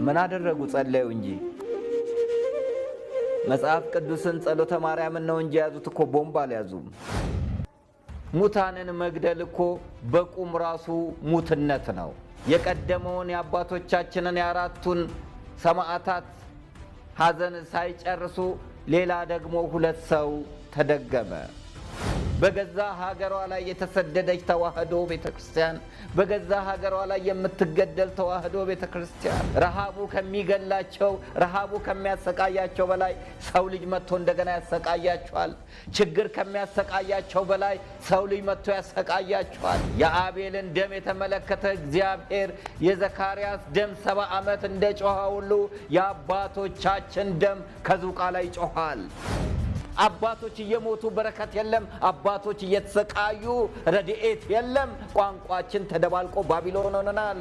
ምን አደረጉ? ጸለዩ እንጂ መጽሐፍ ቅዱስን ጸሎተ ማርያምን ነው እንጂ ያዙት እኮ ቦምብ አልያዙም። ሙታንን መግደል እኮ በቁም ራሱ ሙትነት ነው። የቀደመውን የአባቶቻችንን የአራቱን ሰማዕታት ሐዘን ሳይጨርሱ ሌላ ደግሞ 2 ሰው ተደገመ። በገዛ ሀገሯ ላይ የተሰደደች ተዋህዶ ቤተክርስቲያን፣ በገዛ ሀገሯ ላይ የምትገደል ተዋህዶ ቤተክርስቲያን ረሃቡ ከሚገላቸው ረሃቡ ከሚያሰቃያቸው በላይ ሰው ልጅ መጥቶ እንደገና ያሰቃያቸዋል። ችግር ከሚያሰቃያቸው በላይ ሰው ልጅ መጥቶ ያሰቃያቸዋል። የአቤልን ደም የተመለከተ እግዚአብሔር የዘካርያስ ደም 70 ዓመት እንደጮኸ ሁሉ የአባቶቻችን ደም ከዙቃ ላይ ጮኻል። አባቶች እየሞቱ በረከት የለም። አባቶች እየተሰቃዩ ረድኤት የለም። ቋንቋችን ተደባልቆ ባቢሎን ሆነናል።